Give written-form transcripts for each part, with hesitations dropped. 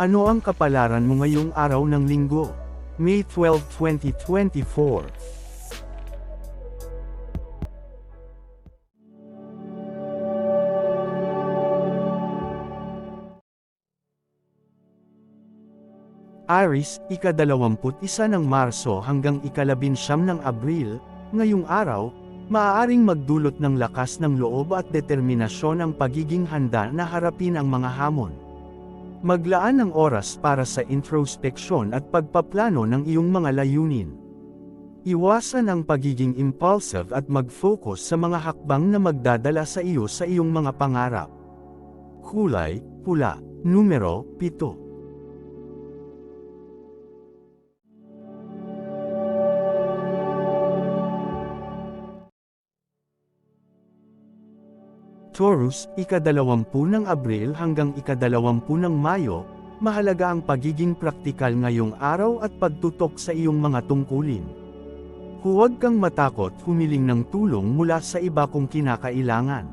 Ano ang kapalaran mo ngayong araw ng Linggo? May 12, 2024. Aries, ika-21 ng Marso hanggang ika-19 ng Abril, ngayong araw, maaaring magdulot ng lakas ng loob at determinasyon ang pagiging handa na harapin ang mga hamon. Maglaan ng oras para sa introspeksyon at pagpaplano ng iyong mga layunin. Iwasan ang pagiging impulsive at mag-focus sa mga hakbang na magdadala sa iyo sa iyong mga pangarap. Kulay, pula. Numero, 7. Taurus, ika-20 ng Abril hanggang ika-20 ng Mayo, mahalaga ang pagiging praktikal ngayong araw at pagtutok sa iyong mga tungkulin. Huwag kang matakot humiling ng tulong mula sa iba kung kinakailangan.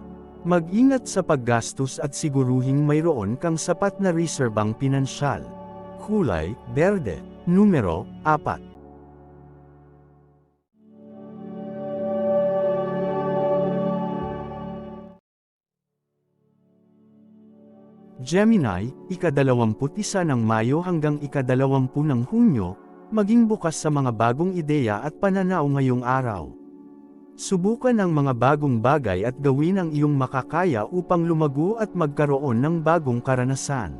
Mag-ingat sa paggastos at siguruhing mayroon kang sapat na reserbang pinansyal. Kulay, berde. Numero, 4. Gemini, ika-21 ng Mayo hanggang ika-20 ng Hunyo, maging bukas sa mga bagong ideya at pananaw ngayong araw. Subukan ang mga bagong bagay at gawin ang iyong makakaya upang lumago at magkaroon ng bagong karanasan.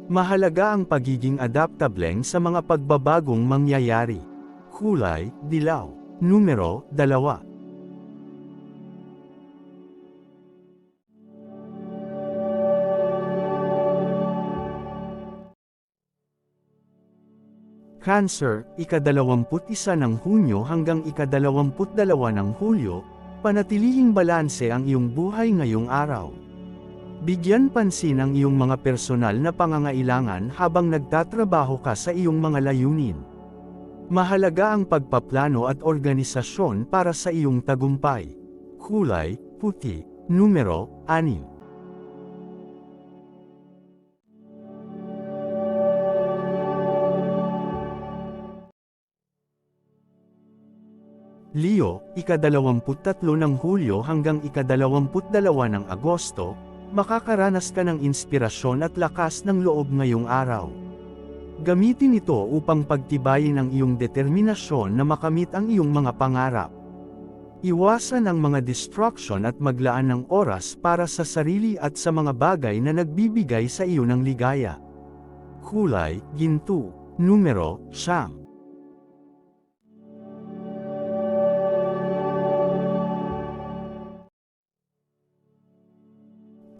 Mahalaga ang pagiging adaptableng sa mga pagbabagong mangyayari. Kulay, dilaw. Numero, 2. Cancer, ika-21 ng Hunyo hanggang ika-22 ng Hulyo, panatilihing balanse ang iyong buhay ngayong araw. Bigyan pansin ang iyong mga personal na pangangailangan habang nagtatrabaho ka sa iyong mga layunin. Mahalaga ang pagpaplano at organisasyon para sa iyong tagumpay. Kulay, puti. Numero, 6. Leo, ika-23 ng Hulyo hanggang ika-22 ng Agosto, makakaranas ka ng inspirasyon at lakas ng loob ngayong araw. Gamitin ito upang pagtibayin ang iyong determinasyon na makamit ang iyong mga pangarap. Iwasan ang mga distraction at maglaan ng oras para sa sarili at sa mga bagay na nagbibigay sa iyo ng ligaya. Kulay, ginto. Numero, 9.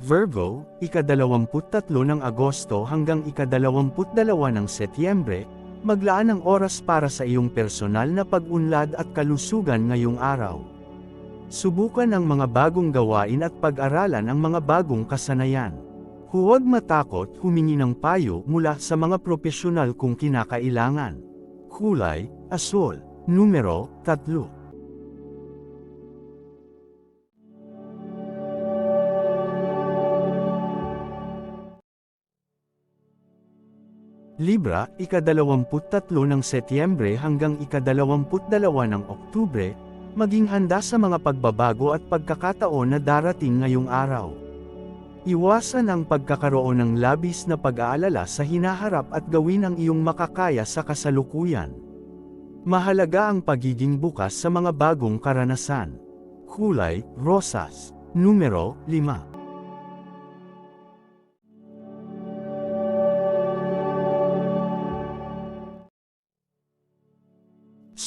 Virgo, ika-23 ng Agosto hanggang ika-22 ng Setyembre, maglaan ng oras para sa iyong personal na pag-unlad at kalusugan ngayong araw. Subukan ang mga bagong gawain at pag-aralan ang mga bagong kasanayan. Huwag matakot humingi ng payo mula sa mga propesyonal kung kinakailangan. Kulay, asul. Numero, 3. Libra, ika-23 ng Setyembre hanggang ika-22 ng Oktubre, maging handa sa mga pagbabago at pagkakataon na darating ngayong araw. Iwasan ang pagkakaroon ng labis na pag-aalala sa hinaharap at gawin ang iyong makakaya sa kasalukuyan. Mahalaga ang pagiging bukas sa mga bagong karanasan. Kulay, rosas. Numero, 5.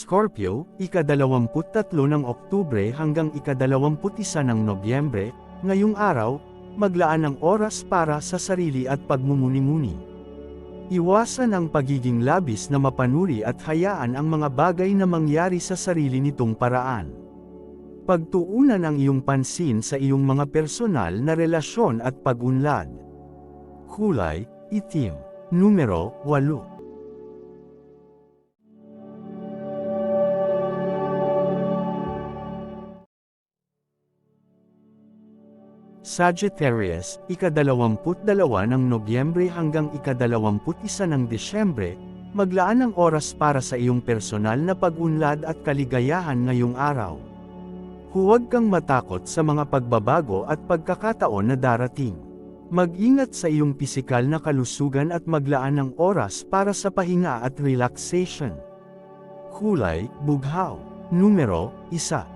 Scorpio, ika-23 ng Oktubre hanggang ika-21 ng Nobyembre, ngayong araw, maglaan ng oras para sa sarili at pagmumuni-muni. Iwasan ang pagiging labis na mapanuri at hayaan ang mga bagay na mangyari sa sarili nitong paraan. Pagtuunan ang iyong pansin sa iyong mga personal na relasyon at pag-unlad. Kulay, itim. Numero, 8. Sagittarius, ika-22 ng Nobyembre hanggang ika-21 ng Disyembre, maglaan ng oras para sa iyong personal na pag-unlad at kaligayahan ngayong araw. Huwag kang matakot sa mga pagbabago at pagkakataon na darating. Mag-ingat sa iyong pisikal na kalusugan at maglaan ng oras para sa pahinga at relaxation. Kulay, bughaw. Numero, 1.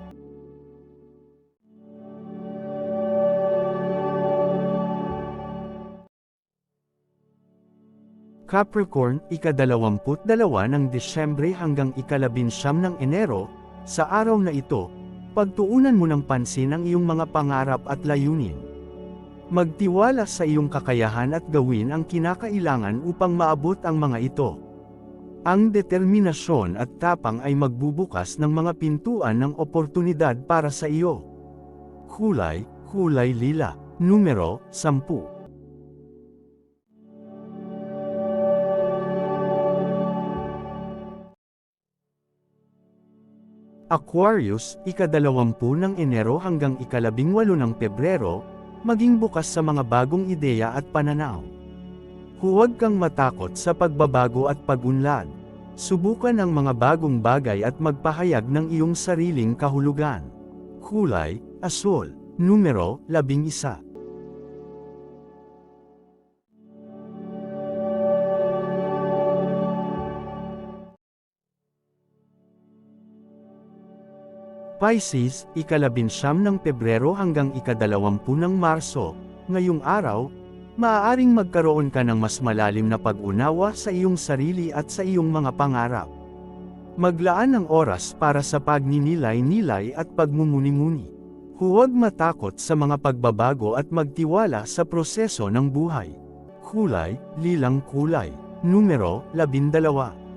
Capricorn, ika-22 ng Disyembre hanggang ika-19 ng Enero, sa araw na ito, pagtuunan mo ng pansin ang iyong mga pangarap at layunin. Magtiwala sa iyong kakayahan at gawin ang kinakailangan upang maabot ang mga ito. Ang determinasyon at tapang ay magbubukas ng mga pintuan ng oportunidad para sa iyo. Kulay lila. Numero, 10. Aquarius, ika-20 ng Enero hanggang ika-18 ng Pebrero, maging bukas sa mga bagong ideya at pananaw. Huwag kang matakot sa pagbabago at pag-unlad. Subukan ang mga bagong bagay at magpahayag ng iyong sariling kahulugan. Kulay, asul. Numero, 11. Pisces, ika-19 ng Pebrero hanggang ika-20 ng Marso, ngayong araw, maaaring magkaroon ka ng mas malalim na pag-unawa sa iyong sarili at sa iyong mga pangarap. Maglaan ng oras para sa pagninilay-nilay at pagmumuni-muni. Huwag matakot sa mga pagbabago at magtiwala sa proseso ng buhay. Kulay, lilang kulay. Numero, 12.